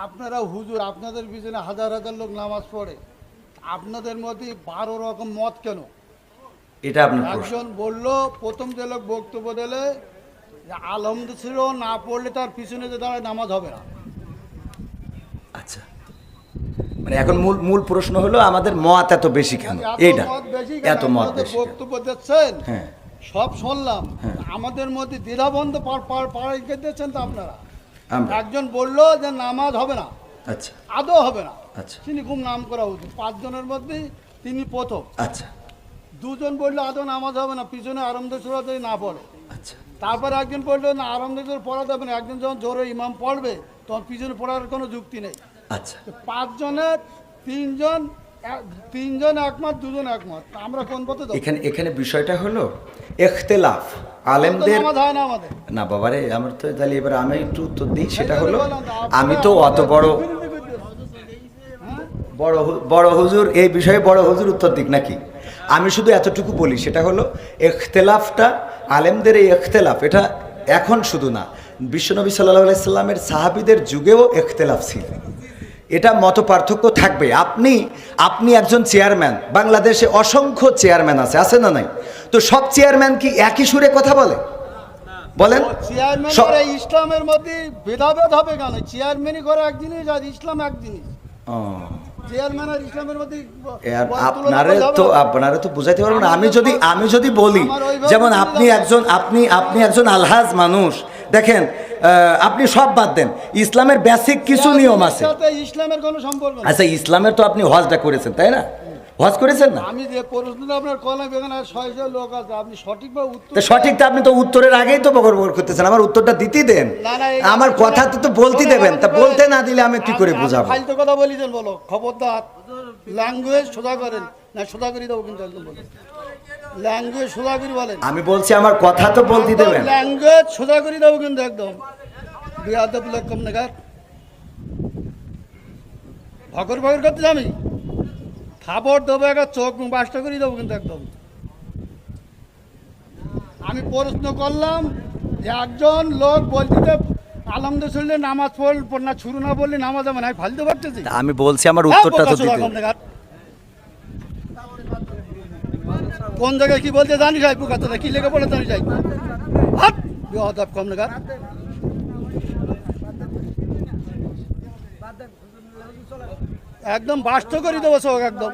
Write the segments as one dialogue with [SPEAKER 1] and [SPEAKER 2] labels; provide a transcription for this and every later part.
[SPEAKER 1] আপনারা হুজুর, আপনাদের পিছনে হাজার হাজার লোক নামাজ পড়ে, আপনাদের মধ্যে 12 রকম মত কেন?
[SPEAKER 2] এটা আপনার প্রশ্ন।
[SPEAKER 1] একজন বলল, প্রথম যে লোক বক্তব্য দিলে যে আলহামদুলিল্লাহ ছিল না পড়লে তার পিছনে যে দাঁড়ায় নামাজ হবে না।
[SPEAKER 2] আচ্ছা, মানে এখন মূল মূল প্রশ্ন হলো আমাদের মত এত বেশি কেন? এইটা এত মত বেশি কেন?
[SPEAKER 1] বক্তব্য দিচ্ছেন,
[SPEAKER 2] হ্যাঁ
[SPEAKER 1] সব শুনলাম,
[SPEAKER 2] হ্যাঁ।
[SPEAKER 1] আমাদের মধ্যে দ্বিধাবন্ধ পাড়াইতে দিচ্ছেন তো আপনারা।
[SPEAKER 2] আমরা
[SPEAKER 1] একজন বলল যে নামাজ হবে না,
[SPEAKER 2] আচ্ছা
[SPEAKER 1] আদৌ হবে না,
[SPEAKER 2] আচ্ছা
[SPEAKER 1] তিনি খুব নাম করা উচিত, 5 জনের মধ্যে তিনি প্রথম।
[SPEAKER 2] আচ্ছা
[SPEAKER 1] দুজন বললো আদৌ নামাজ হবে না, পিছনে আরামদে সুরা যদি না পড়ে।
[SPEAKER 2] আচ্ছা
[SPEAKER 1] তারপরে একজন বললো না আরামদে সুরা পড়া যাবে না, একজন যখন জোরে ইমাম পড়বে তখন পিছনে পড়ার কোনো যুক্তি নেই।
[SPEAKER 2] আচ্ছা।
[SPEAKER 1] তো 5 জনের তিনজন একমত, দুজন একমত, আমরা কোন পথে যাবো?
[SPEAKER 2] এখানে বিষয়টা হলো ইখতিলাফ আলেমদের।
[SPEAKER 1] নামাজ হয় না আমাদের।
[SPEAKER 2] না বাবারে, আমার তো তাহলে এবার আমি একটু উত্তর দিই। সেটা হলো, আমি তো অত বড় বড় হুজুর, এই বিষয়ে বড় হুজুর উত্তর দিক নাকি? আমি শুধু এতটুকু বলি, সেটা হলো ইখতিলাফটা, আলেমদের এই ইখতিলাফ, এটা এখন শুধু না, বিশ্বনবী সাল্লাল্লাহু আলাইহি সাল্লামের সাহাবীদের যুগেও ইখতিলাফ ছিল। এটা মত পার্থক্য থাকবে। আপনি একজন চেয়ারম্যান, বাংলাদেশে অসংখ্য চেয়ারম্যান আছে না নাই? তো সব চেয়ারম্যান কি একই সুরে কথা বলে? বলেন।
[SPEAKER 1] চেয়ারম্যান ইসলামের মধ্যে ভেদাভেদ হবে কেন? চেয়ারম্যানই করে এক জিনিস আর ইসলাম এক জিনিস। চেয়ারম্যান আর ইসলামের মধ্যে
[SPEAKER 2] আপনারা তো বুঝাইতে পারবেন না। আমি যদি বলি, যেমন আপনি একজন আলহাজ মানুষ, দেখেন আপনি সব বাদ দেন, ইসলামের বেসিক কিছু নিয়ম আছে।
[SPEAKER 1] ইসলামের কোনো সম্পর্ক নেই।
[SPEAKER 2] আচ্ছা, ইসলামের তো আপনি হজটা করেছেন, তাই না? হজ করেছেন না?
[SPEAKER 1] আমি যে প্রশ্নটা আপনার কলাম, এখানে 600 লোক আছে, আপনি সঠিকভাবে উত্তর
[SPEAKER 2] সঠিকটা আপনি তো উত্তরের আগেই তো বকর করতেছেন। আমার উত্তরটা দিতে দেন, আমার কথা তো বলতে দেবেন। তা বলতে না দিলে আমি কি করে বুঝাবো?
[SPEAKER 1] ফালতু কথা বলিছেন, বলো খবরদার। ল্যাঙ্গুয়েজ সোজা করেন না, সোজা করে দেবো কিন্তু একদম বলেন। ল্যাঙ্গুয়েজ সোজা করে বলেন।
[SPEAKER 2] আমি বলছি আমার কথা তো বলতে দেবেন।
[SPEAKER 1] ল্যাঙ্গুয়েজ সোজা করে দেবো কিন্তু একদম। বিয়াদব লোক কম নাগার ভকর ভকর করতে আমি খাবার দেবো, একটা চোখ বাসটা করে দেবো কিন্তু একদম। আমি প্রশ্ন করলাম যে একজন লোক বলতে আলহামদুলিল্লাহ নামাজ পড় না, শুরু না বললে নামাজ হবে না, ফালতে পারতেছি।
[SPEAKER 2] আমি বলছি আমার উত্তরটা তো দিতে।
[SPEAKER 1] কোন জায়গায় কি বলতে জানি যাই, পুকাতে কি লেগে বলে জানি যাই। হাত কম নাগার একদম বাস্ত করে দেবো চোখ একদম।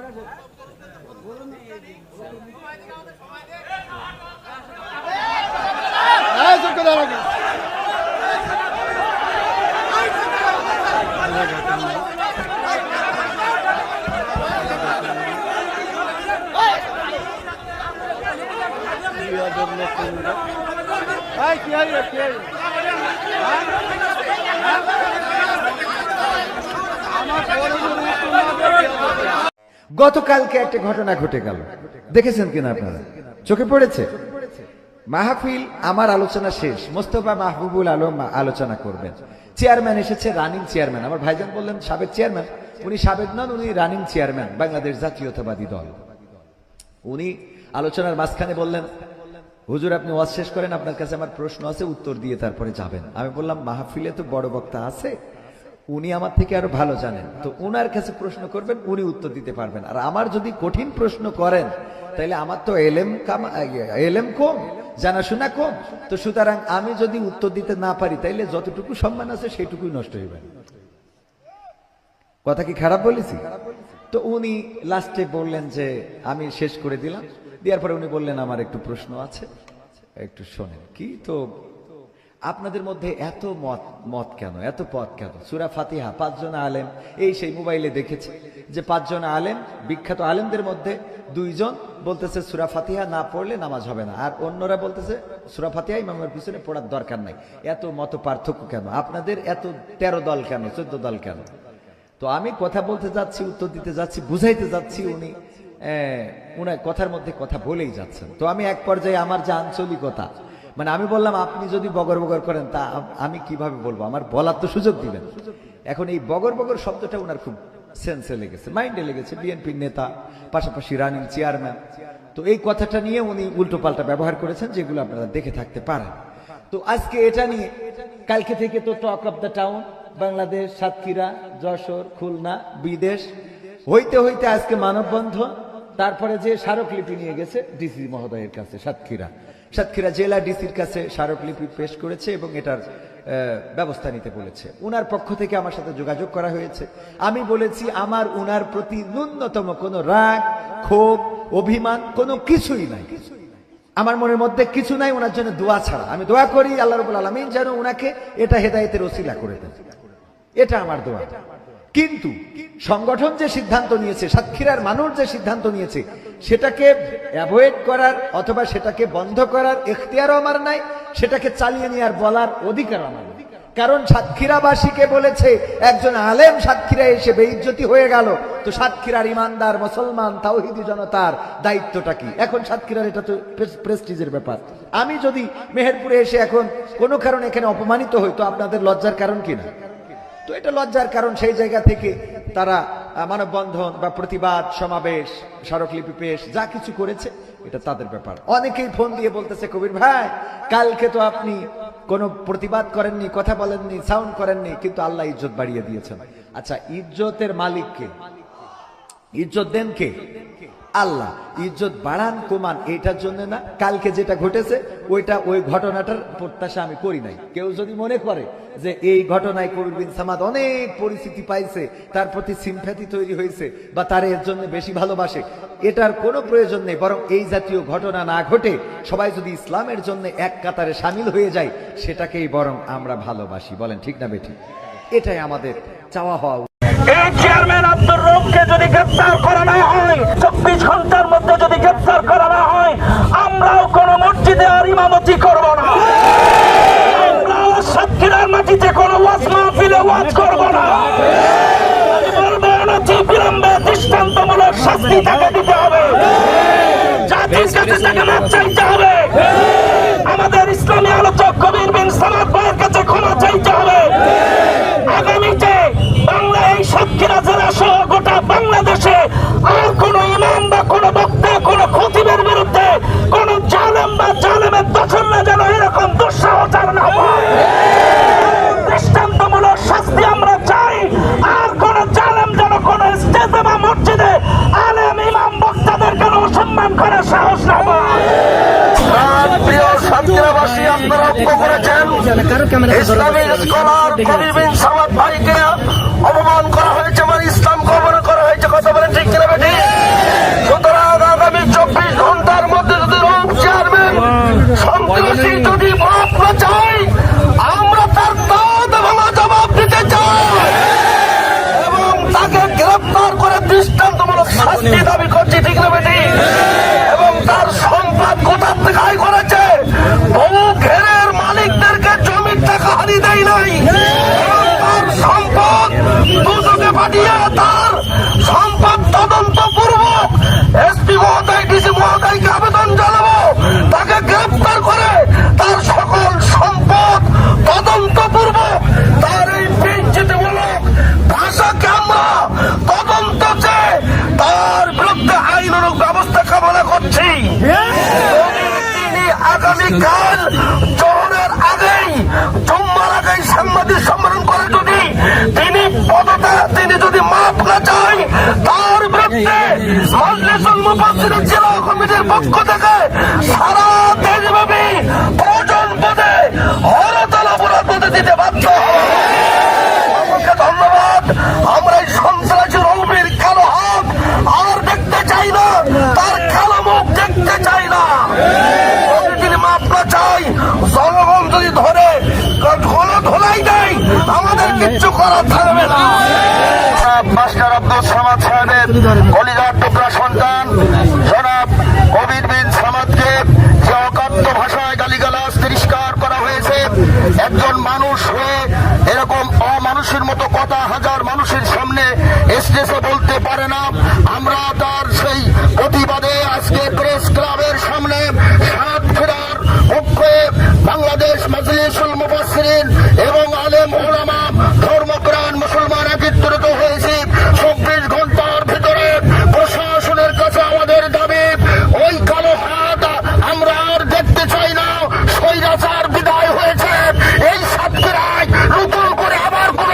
[SPEAKER 3] গতকালকে একটা ঘটনা ঘটে গেল, দেখেছেন কিনা আপনারা? চোখে পড়েছে? মাহফিল, আমার আলোচনা শেষ, মোস্তফা মাহবুবুল আলম আলোচনা করবেন। চেয়ারম্যান এসেছে, রানিং চেয়ারম্যান। আমার ভাইজান বললেন সাবেক চেয়ারম্যান। উনি সাবেক নন, উনি রানিং চেয়ারম্যান, বাংলাদেশ জাতীয়তাবাদী দল। উনি আলোচনার মাঝখানে বললেন, হুজুর আপনি ওয়াজ শেষ করেন, আপনার কাছে আমার প্রশ্ন আছে, উত্তর দিয়ে তারপরে যাবেন। আমি বললাম মাহফিলে তো বড় বক্তা আছে, উনি আমার থেকে আরো ভালো জানেন, তো উনার কাছে প্রশ্ন করবেন, উনি উত্তর দিতে পারবেন। আর আমার যদি কঠিন প্রশ্ন করেন তাহলে আমার তো এলেম কম, জানাশোনা কম। তো সুতরাং আমি যদি উত্তর দিতে না পারি তাইলে যতটুকু সম্মান আছে সেইটুকুই নষ্ট হইবে। কথা কি খারাপ বলেছি? তো উনি লাস্টে বললেন যে আমি শেষ করে দিলাম। দেওয়ার পরে উনি বললেন আমার একটু প্রশ্ন আছে, একটু শোনেন। কি তো আপনাদের মধ্যে এত মত কেন, এত পথ কেন? সূরা ফাতিহা 5 জন আলেম, এই সেই মোবাইলে দেখেছে যে 5 জন আলেম, বিখ্যাত আলেমদের মধ্যে 2 জন বলতেছে সূরা ফাতিহা না পড়লে নামাজ হবে না, আর অন্যরা বলতেছে সূরা ফাতিহা ইমামের পিছনে পড়ার দরকার নাই। এত মত পার্থক্য কেন? আপনাদের এত 13 দল কেন, 14 দল কেন? তো আমি কথা বলতে যাচ্ছি, উত্তর দিতে যাচ্ছি, বুঝাইতে যাচ্ছি, উনি উনার কথার মধ্যে কথা বলেই যাচ্ছেন। তো আমি এক পর্যায়ে আমার যে আঞ্চলিকতা, মানে আমি বললাম আপনি যদি বগর বগর করেন তা আমি কিভাবে বলবো, আমার বলার তো সুযোগ দিবেন। এখন এই বগর বগর শব্দটা ওনার খুব সেন্সে লেগেছে, মাইন্ডে লেগেছে। বিএনপির নেতা, পাশাপাশি রানিং চেয়ারম্যান, তো এই কথাটা নিয়ে উনি উল্টো পাল্টা ব্যবহার করেছেন, যেগুলো আপনারা দেখে থাকতে পারেন। তো আজকে এটা নিয়ে কালকে থেকে তো talk of the town Bangladesh, Satkhira, Jessore, Khulna, বিদেশ হইতে হইতে আজকে মানববন্ধন, তারপরে যে স্মারকলিপি নিয়ে গেছে ডিসি মহোদয়ের কাছে সাতক্ষীরা জেলা ডিসির কাছে স্মারকলিপি পেশ করেছে এবং এটার ব্যবস্থা নিতে বলেছে। উনার পক্ষ থেকে আমার সাথে যোগাযোগ করা হয়েছে। আমি বলেছি আমার উনার প্রতি ন্যূনতম কোনো রাগ, ক্ষোভ, অভিমান কোনো কিছুই নাই, আমার মনের মধ্যে কিছু নাই ওনার জন্য দোয়া ছাড়া। আমি দোয়া করি আল্লাহ রাব্বুল আলামিন যেন উনাকে এটা হেদায়েতের ওসিলা করে দেন, এটা আমার দোয়া। কিন্তু সংগঠন যে সিদ্ধান্ত নিয়েছে, সাতক্ষীরার মানুষ যে সিদ্ধান্ত নিয়েছে, সেটাকে অ্যাভয়েড করার অথবা সেটাকে বন্ধ করার এখতিয়ারও আমার নাই, সেটাকে চালিয়ে নেওয়ার বলার অধিকার আমার নাই। কারণ সাতক্ষীরাবাসীকে বলেছে একজন আলেম সাতক্ষীরা এসে বেইজ্জতি হয়ে গেল, তো সাতক্ষীরার ইমানদার মুসলমান তাওহীদি জনতার দায়িত্বটা কি? এখন সাতক্ষীরার এটা তো প্রেস্টিজের ব্যাপার। আমি যদি মেহেরপুরে এসে এখন কোনো কারণে এখানে অপমানিত হই, তো আপনাদের লজ্জার কারণ কি না? তো এটা লজ্জার কারণ। সেই জায়গা থেকে তারা মানববন্ধন বা প্রতিবাদ সমাবেশ, স্মারকলিপি পেশ যা কিছু করেছে এটা তাদের ব্যাপার। অনেকেই ফোন দিয়ে বলতেছে, কবির ভাই কালকে তো আপনি কোনো প্রতিবাদ করেননি, কথা বলেননি, সাউন্ড করেননি, কিন্তু আল্লাহ ইজ্জত বাড়িয়ে দিয়েছেন। আচ্ছা, ইজ্জতের মালিক কে? ইজ্জত দেন কে? আল্লাহ। ইজ্জত বাড়ান কমান এটার জন্য না। কালকে যেটা ঘটেছে ওই ঘটনাটার প্রত্যাশা আমি করি নাই। কেউ যদি মনে করে যে এই ঘটনায় কবির বিন সামাদ অনেক পরিস্থিতি পাইছে, তার প্রতি সিম্প্যাথি তৈরি হয়েছে বা তার এর জন্য বেশি ভালোবাসে, এটার কোনো প্রয়োজন নেই। বরং এই জাতীয় ঘটনা না ঘটে সবাই যদি ইসলামের জন্য এক কাতারে সামিল হয়ে যায়, সেটাকেই বরং আমরা ভালোবাসি। বলেন ঠিক না বেঠিক? এটাই আমাদের চাওয়া হওয়া।
[SPEAKER 4] এই চেয়ারম্যান আব্দুর রৌফকে যদি গ্রেফতার করা না হয়, 24 ঘন্টার মধ্যে যদি গ্রেফতার করা না হয়, আমরাও কোন মসজিদে আর ইমামতি করব না। আমরাও সাতক্ষীরার মাটিতে কোন ওয়াজ মাহফিলে ওয়াজ করব না। বলবো অনতি বিলম্বে দৃষ্টান্তমূলক শাস্তি তাকে দিতে হবে, জাতির কাছে তাকে মাপ চাইতে হবে। আমাদের ইসলামী আলোচক কবির বিন সামাদ ভাইয়ের কাছে ক্ষমা চাইতে হবে। আগামীতে বাংলা এই সাতক্ষীরা জেলা সহ গোটা বাংলাদেশে আর কোন ইমাম বা কোন বক্তা, কোন খতিবের বিরুদ্ধে কোন জালেম বা জালেমের দখলে যেন এরকম দুঃসাহস না হয়। দৃষ্টান্তমূলক শাস্তি আমরা চাই। আর কোন জালেম যেন কোন স্টেজে বা মসজিদে আলেম ইমাম বক্তাদের কেন অসম্মান করার সাহস না পায়। প্রিয় সাতক্ষীরাবাসী, আপনারা লক্ষ্য করেছেন ইসলামী স্কলার কবির বিন সামাদ ভাইকে অপমান করা হয়েছে, মানে ইসলাম কবর করা হয়েছে। কথা বলেন ঠিক কিনা বেঠিক? সুতরাং আগামী 24 ঘন্টার মধ্যে যদি রৌফ চেয়ারম্যান সন্ত্রাসী যদি মাপ না চাই, আমরা তার দাঁত ভাঙা জবাব দিতে চাই এবং তাকে গ্রেফতার করে দৃষ্টান্তমূলক শাস্তি দাবি করছি। ঠিক না বেঠিক? এবং তার সম্পদ কোথা থেকে আয় করেছে? বহু ঘেরের মালিকদেরকে জমির টাকা হারিয়ে দেয় নাই। তার সম্পদ দুদকে পাঠিয়ে তার সম্পদ তদন্ত পূর্বক এসপি মহোদয়, ডিসি মহোদয়কে আবেদন জানাবো, তাকে গ্রেফতার করে তার সকল সম্পদ তদন্ত পূর্বক তার এই বেইজ্জতিমূলক ভাষাকে আমরা তদন্ত চেয়ে তার বিরুদ্ধে আইনানুগ ব্যবস্থা কামনা করছি। তিনি আগামীকাল জোহরের আগেই, জুম্মার আগেই সাংবাদিক সম্মেলন করে তিনি যদি মাপ না চাই, তার বিরুদ্ধে মজলিসুল মুফাসসিরিন জেলা কমিটির পক্ষ থেকে সারা দেশব্যাপী প্রয়োজন বোধে হরতাল অবরোধ দিতে বাধ্য হবে। আমাকে ধন্যবাদ। আমরা এই সন্ত্রাসী রৌফের কালো হাত আর দেখতে চাই না, তার কালো মুখ দেখতে চাই না। তিনি মাপ না চাই, জনগণ যদি ধরে ধোলাই দেয়, আমাদের কিচ্ছু করার থাকবে না। মাস্টার আব্দুল সামাদ সাহেবের কলিজার টুকরা সন্তান জনাব কবির বিন সামাদকে যে অকাত্য ভাষায় গালিগালাজ তিরস্কার করা হয়েছে, একজন মানুষ হয়ে এরকম অমানুষের মতো কথা হাজার মানুষের সামনে স্টেজে বলতে পারে না। আমরা তার সেই প্রতিবাদে আজকে প্রেস ক্লাবের সামনে সাতক্ষীরার পক্ষে বাংলাদেশ মজলিসুল মুফাসসিরিন এবং আলেম ওলামা ধর্মপ্রাণ মুসলমান একত্রিত হয়েছে। 24 ঘন্টার ভিতরে প্রশাসনের কাছে আমাদের দাবি, ওই কালো হাত আমরা আর দেখতে চাই না। স্বৈরাচার বিদায় হয়েছে। এই সাতক্ষীরায় নতুন করে আবার কোন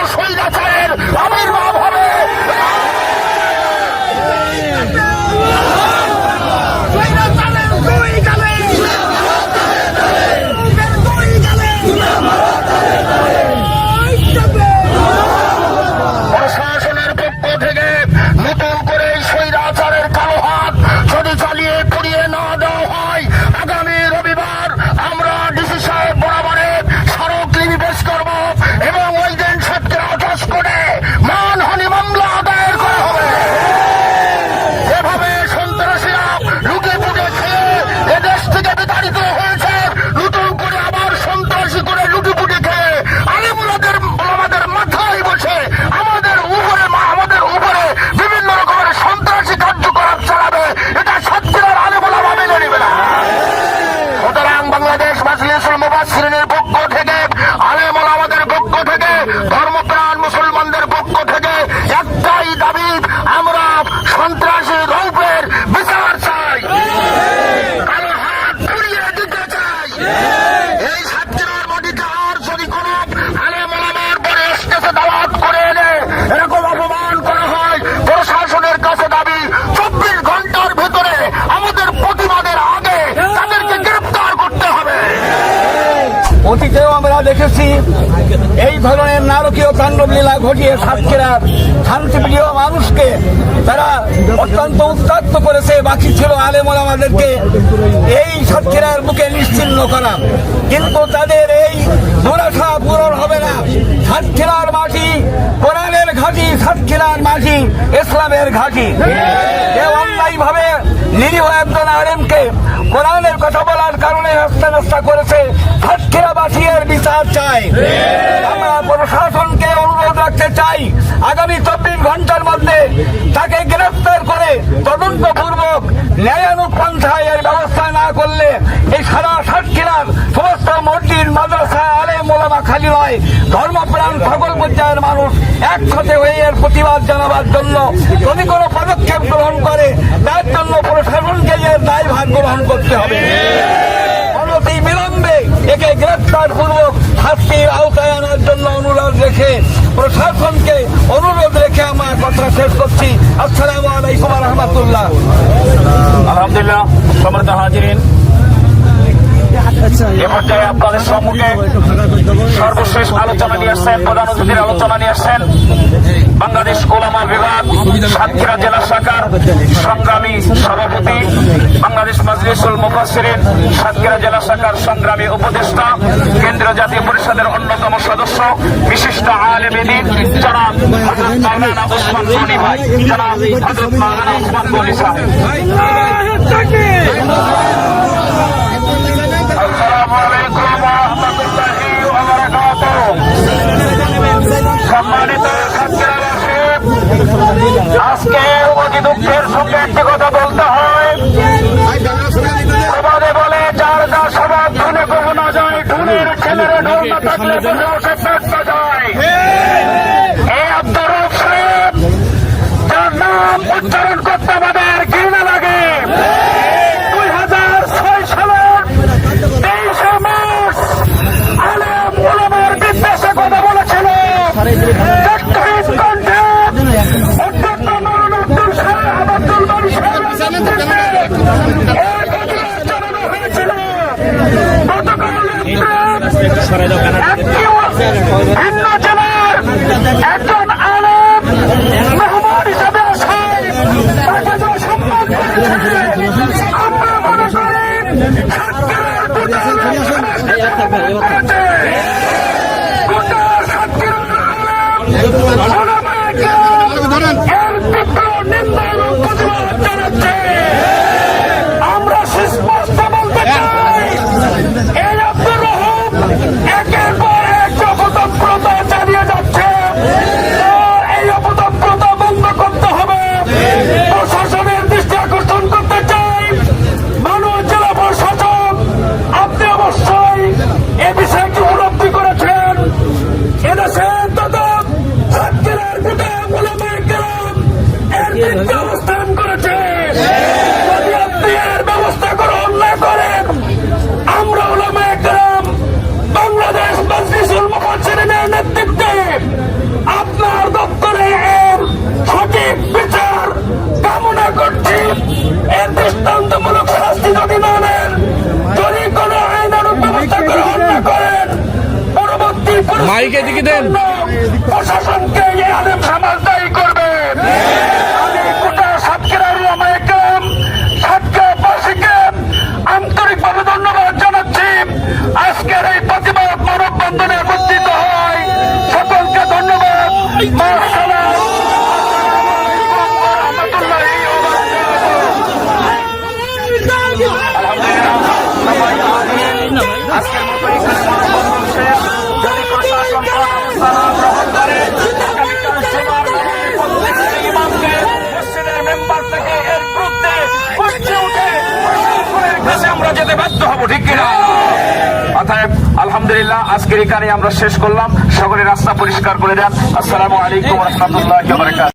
[SPEAKER 4] দেখেছি এই ধরনের নারকীয় তাণ্ডব লীলা ঘটিয়ে সাতক্ষীরার শান্তিপ্রিয় মানুষকে তারা অত্যন্ত উত্তক্ত করেছে। বাকি ছিল আলেম ওলামাদেরকে এই সাতক্ষীরার বুকে নিশ্চিহ্ন করা, কিন্তু তাদের এই দুরাশা পূরণ হবে না। সাতক্ষীরার মাটি কোরআনের ঘাঁটি, সাতক্ষীরার মাটি ইসলামের ঘাঁটি। কেউ অন্যায় ভাবে নিরীহ একজন আলেমকে কোরআনের কথা বলার কারণে হস্তানস্তা করেছে, সাতক্ষীরাবাসী এর বিচার চাই। আমরা প্রশাসনকে অনুরোধ রাখতে চাই, আগামী 24 ঘন্টার মধ্যে তাকে গ্রেফতার করে তদন্তপূর্বক ন্যায়ানুগ পন্থায় এর ব্যবস্থা না করলে এই সারা সাতক্ষীরার সমস্ত মসজিদ, মাদ্রাসা, আলেম ওলামা খালি নয়, ধর্মপ্রাণ সকল পর্যায়ের মানুষ একসাথে হয়ে এর প্রতিবাদ জানাবার জন্য যদি কোনো পদক্ষেপ গ্রহণ করে তার জন্য প্রশাসনকে এর দায়ভার গ্রহণ করতে হবে। অনতি বিলম্বে একে গ্রেফতার পূর্বক শাস্তির আওতায় আনার জন্য অনুরোধ রেখে প্রশাসনকে অনুরোধ রেখে আমার কথা শেষ করছি। আসসালামু আলাইকুম ওয়া রাহমাতুল্লাহ।
[SPEAKER 5] আলহামদুলিল্লাহ, সম্মানিত হাজিরিন, এ পর্যায়ে আপনাদের সম্মুখে সর্বশেষ আলোচনা নিয়ে আসছেন, প্রধান অতিথির আলোচনা নিয়ে আসছেন বাংলাদেশ ওলামা বিভাগ সাতক্ষীরা জেলা শাখার সংগ্রামী সভাপতি, বাংলাদেশ মাজলিসুল মুফাসসিরিন সাতক্ষীরা জেলা শাখার সংগ্রামী উপদেষ্টা, কেন্দ্রীয় জাতীয় পরিষদের অন্যতম সদস্য, বিশিষ্ট আলেম দ্বীন জনাব হযরত মাওলানা ওসমান গনি ভাই, জনাব হযরত মাওলানা ওসমান গনি সাহেব। আসসালামু আলাইকুম ওয়া রাহমাতুল্লাহি ওয়া বারাকাতুহু। সম্মানিত সাতক্ষীরাবাসী, আজকে অতি দুঃখের সঙ্গে একটি কথা বলতে হয়। প্রবাদে বলে, যার যা স্বভাব ধনে কখনো না যায়, ঢুলের ছেলেরা ঢোল না থাকলে বসে বসে পেটটা যায়। এই আব্দুর রব সাহেব, যার নাম উচ্চারণ করতে আমাদের ঘৃণা লাগে, 2006 সালের 23শে মার্চ আলেম ওলামার বিদ্বেষে কথা বলেছিল। ব্যক্তিগত কণ্ঠে অধ্যক্ষ মাওলানা আব্দুল সাহেব, আব্দুল বারী সাহেবের নেতৃত্বে এই প্রতিবাদ জানানো হয়েছিল। গতকাল ভিন্ন জেলার একজন আলেম মেহমান হিসাবে আসায় তাকে যে সম্মান করেছে, আমরা মনে করি সাতক্ষীরার গোটা সাতক্ষীরার আলেম এর তীব্র নিন্দা এবং প্রতিবাদ জানাচ্ছে। আমরা সুস্পষ্ট বলতে চাই, এই আব্দুর রহমান একের পর এক অপতৎপরতা চালিয়ে যাচ্ছে। এই অপতৎপরতা বন্ধ করতে হবে। প্রশাসনের দৃষ্টি আকর্ষণ করতে চাই, মাননীয় জেলা প্রশাসক, আপনি অবশ্যই এ বিষয়টি উপলব্ধি করেছেন। এদেশের তথা সাতক্ষীরার গোটা ওলামায়ে কেরাম এর বিরুদ্ধে অবস্থান করেছে। যদি আপনি এর ব্যবস্থা গ্রহণ না করেন, আমরা ওলামায়ে কেরাম বাংলাদেশ মাজলিসুল মুফাসসিরিনের নেতৃত্বে আপনার দপ্তরে এর সঠিক বিচার কামনা করছি। এর দৃষ্টান্তমূলক শাস্তি যদি না নেন, যদি কোনো আইনানুগ ব্যবস্থা গ্রহণ না করেন, পরবর্তী প্রশাসনকে এই আলেম সমাজ দায়ী করবে। আমি গোটা সাতক্ষীরার ওলামায়ে কেরাম, সাতক্ষীরাবাসীকে আন্তরিকভাবে ধন্যবাদ জানাচ্ছি। আজকের এই প্রতিবাদ মানববন্ধনে একত্রিত হয় সকলকে ধন্যবাদ। মাশাআল্লাহ। আজকের মতো এখানে মানববন্ধন শেষ। যদি প্রশাসন কোনো ব্যবস্থা না গ্রহণ করে, আগামীকাল সোমবার ইমামকে মসজিদের মেম্বার থেকে এর বিরুদ্ধে উঠে প্রশাসনের কাছে আমরা যেতে বাধ্য হব, ঠিক কিনা? অতএব আলহামদুলিল্লাহ, আজকের এখানে আমরা শেষ করলাম। সকলে রাস্তা পরিষ্কার করে দেন। আসসালামু আলাইকুম ওয়া রাহমাতুল্লাহি ওয়া বারাকাতুহু।